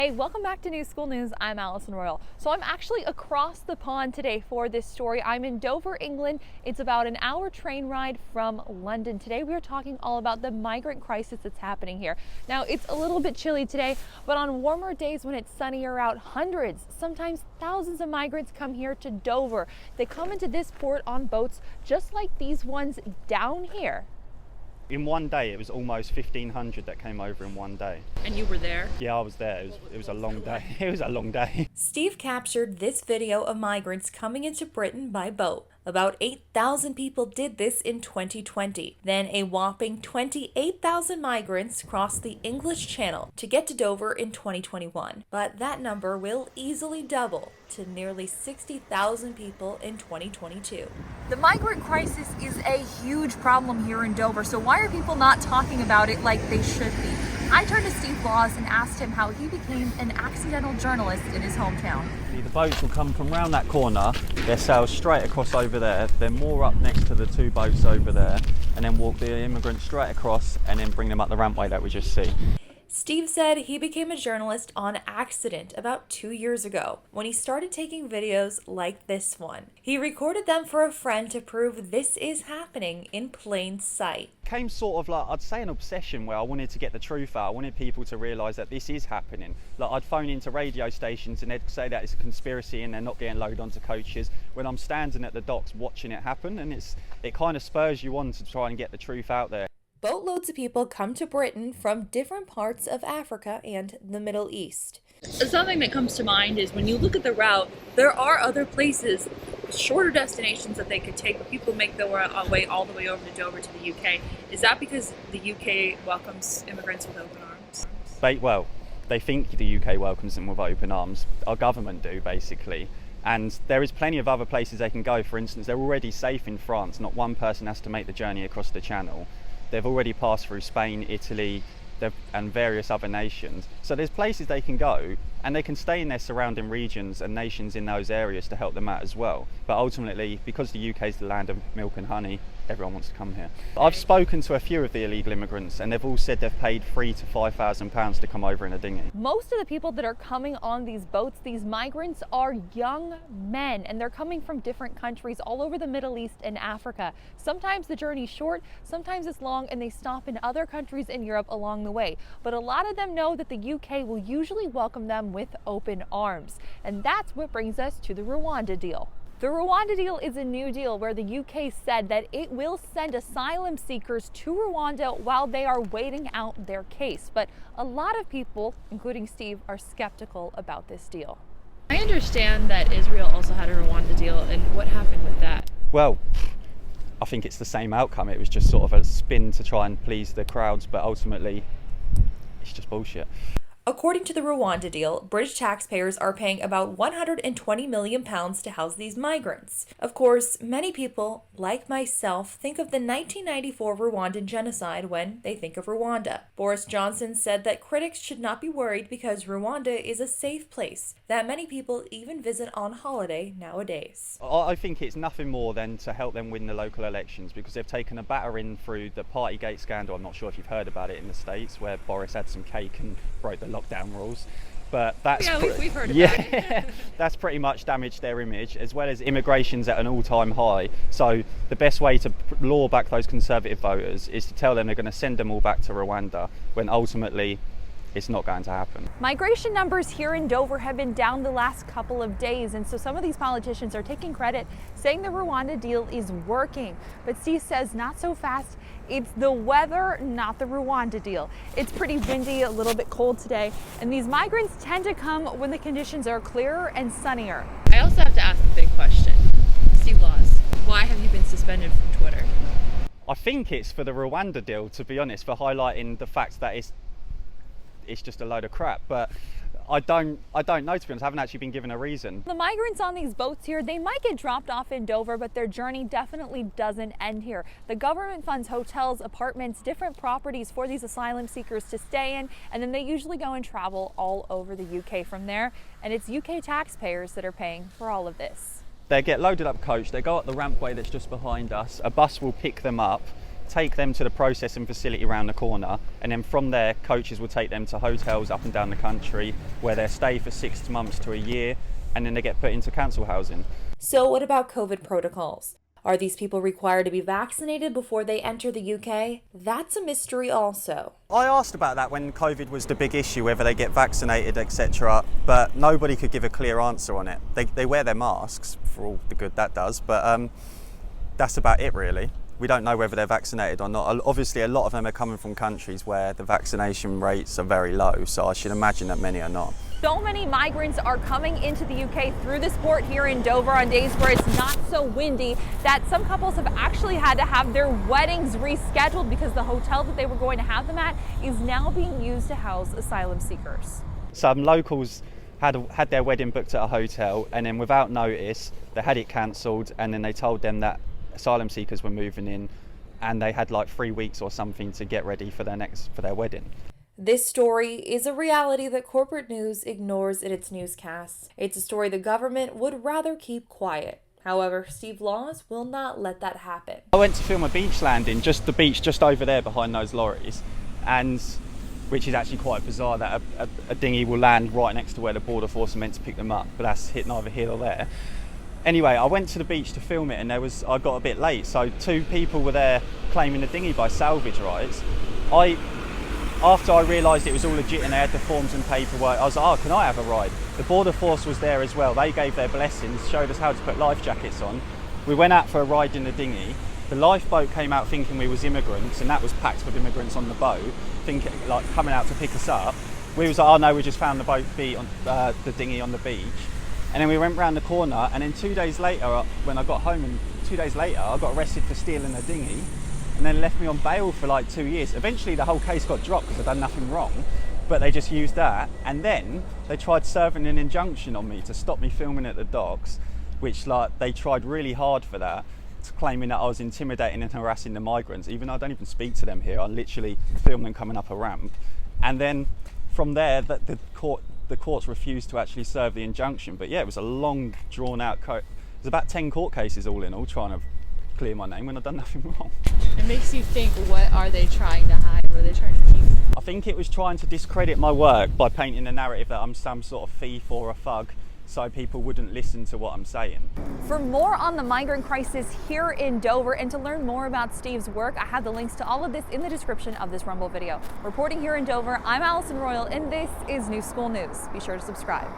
Hey, welcome back to New School News. I'm Allison Royal. So I'm actually across the pond today for this story. I'm in Dover, England. It's about an hour train ride from London. Today we are talking all about the migrant crisis that's happening here. Now it's a little bit chilly today, but on warmer days when it's sunnier out, hundreds, sometimes thousands of migrants come here to Dover. They come into this port on boats just like these ones down here. In one day, it was almost 1,500 that came over in one day. And you were there? Yeah, I was there. It was a long day. It was a long day. Steve captured this video of migrants coming into Britain by boat. About 8,000 people did this in 2020. Then a whopping 28,000 migrants crossed the English Channel to get to Dover in 2021. But that number will easily double to nearly 60,000 people in 2022. The migrant crisis is a huge problem here in Dover, so why are people not talking about it like they should be? I turned to Steve Laws and asked him how he became an accidental journalist in his hometown. The boats will come from round that corner, they'll sail straight across over there, then moor up next to the two boats over there, and then walk the immigrants straight across and then bring them up the rampway that we just see. Steve said he became a journalist on accident about 2 years ago when he started taking videos like this one. He recorded them for a friend to prove this is happening in plain sight. Came sort of like, I'd say, an obsession where I wanted to get the truth out. I wanted people to realise that this is happening. Like, I'd phone into radio stations and they'd say that it's a conspiracy and they're not getting loaded onto coaches when I'm standing at the docks watching it happen, and it kind of spurs you on to try and get the truth out there. Boatloads of people come to Britain from different parts of Africa and the Middle East. Something that comes to mind is when you look at the route, there are other places, shorter destinations that they could take, but people make their way all the way over to Dover to the UK. Is that because the UK welcomes immigrants with open arms? They think the UK welcomes them with open arms. Our government do, basically. And there is plenty of other places they can go. For instance, they're already safe in France. Not one person has to make the journey across the Channel. They've already passed through Spain, Italy, and various other nations. So there's places they can go, and they can stay in their surrounding regions and nations in those areas to help them out as well. But ultimately, because the UK is the land of milk and honey, everyone wants to come here. I've spoken to a few of the illegal immigrants, and they've all said they've paid £3,000 to £5,000 to come over in a dinghy. Most of the people that are coming on these boats, these migrants, are young men, and they're coming from different countries all over the Middle East and Africa. Sometimes the journey's short, sometimes it's long, and they stop in other countries in Europe along the way. But a lot of them know that the UK will usually welcome them with open arms. And that's what brings us to the Rwanda deal. The Rwanda deal is a new deal where the UK said that it will send asylum seekers to Rwanda while they are waiting out their case. But a lot of people, including Steve, are skeptical about this deal. I understand that Israel also had a Rwanda deal, and what happened with that? Well, I think it's the same outcome. It was just sort of a spin to try and please the crowds, but ultimately it's just bullshit. According to the Rwanda deal, British taxpayers are paying about £120 million to house these migrants. Of course, many people, like myself, think of the 1994 Rwandan genocide when they think of Rwanda. Boris Johnson said that critics should not be worried because Rwanda is a safe place that many people even visit on holiday nowadays. I think it's nothing more than to help them win the local elections, because they've taken a battering through the Partygate scandal. I'm not sure if you've heard about it in the States, where Boris had some cake and broke the lockdown rules, but that's we've heard about it. That's pretty much damaged their image, as well as immigration's at an all-time high. So the best way to lure back those Conservative voters is to tell them they're going to send them all back to Rwanda, when ultimately it's not going to happen. Migration numbers here in Dover have been down the last couple of days, and so some of these politicians are taking credit, saying the Rwanda deal is working. But Steve says not so fast. It's the weather, not the Rwanda deal. It's pretty windy, a little bit cold today, and these migrants tend to come when the conditions are clearer and sunnier. I also have to ask a big question. Steve Laws, why have you been suspended from Twitter? I think it's for the Rwanda deal, to be honest, for highlighting the fact that it's just a load of crap, but I don't know, to be honest. I haven't actually been given a reason. The migrants on these boats here, they might get dropped off in Dover, but their journey definitely doesn't end here. The government funds hotels, apartments, different properties for these asylum seekers to stay in, and then they usually go and travel all over the UK from there, and it's UK taxpayers that are paying for all of this. They get loaded up coach, they go up the rampway that's just behind us, a bus will pick them up, take them to the processing facility around the corner, and then from there coaches will take them to hotels up and down the country where they stay for 6 months to a year, and then they get put into council housing. So what about COVID protocols? Are these people required to be vaccinated before they enter the UK? That's a mystery also. I asked about that when COVID was the big issue, whether they get vaccinated, etc., but nobody could give a clear answer on it. They wear their masks for all the good that does, but that's about it really. We don't know whether they're vaccinated or not. Obviously a lot of them are coming from countries where the vaccination rates are very low, so I should imagine that many are not. So many migrants are coming into the UK through this port here in Dover on days where it's not so windy that some couples have actually had to have their weddings rescheduled because the hotel that they were going to have them at is now being used to house asylum seekers. Some locals had their wedding booked at a hotel, and then without notice they had it cancelled, and then they told them that asylum seekers were moving in, and they had like 3 weeks or something to get ready for their wedding. This story is a reality that corporate news ignores in its newscasts. It's a story the government would rather keep quiet. However, Steve Laws will not let that happen. I went to film a beach landing, just the beach just over there behind those lorries, and which is actually quite bizarre that a dinghy will land right next to where the border force are meant to pick them up, but that's hit neither here or there. Anyway, I went to the beach to film it, and I got a bit late, so 2 people were there claiming the dinghy by salvage rights. After I realised it was all legit and they had the forms and paperwork, I was like, oh, can I have a ride? The border force was there as well. They gave their blessings, showed us how to put life jackets on. We went out for a ride in the dinghy. The lifeboat came out thinking we was immigrants, and that was packed with immigrants on the boat, thinking like coming out to pick us up. We was like, oh no, we just found the dinghy on the beach. And then we went round the corner, and then 2 days later, when I got home, and 2 days later, I got arrested for stealing a dinghy, and then left me on bail for like 2 years. Eventually the whole case got dropped because I'd done nothing wrong, but they just used that. And then they tried serving an injunction on me to stop me filming at the docks, which like they tried really hard for that, claiming that I was intimidating and harassing the migrants, even though I don't even speak to them here. I literally film them coming up a ramp. And then from there, the courts refused to actually serve the injunction. But yeah, it was a long drawn out there's about 10 court cases all in all trying to clear my name when I've done nothing wrong. It makes you think, what are they trying to hide? What are they trying to keep? I think it was trying to discredit my work by painting the narrative that I'm some sort of thief or a thug, so people wouldn't listen to what I'm saying. For more on the migrant crisis here in Dover and to learn more about Steve's work, I have the links to all of this in the description of this Rumble video. Reporting here in Dover, I'm Allison Royal, and this is New School News. Be sure to subscribe.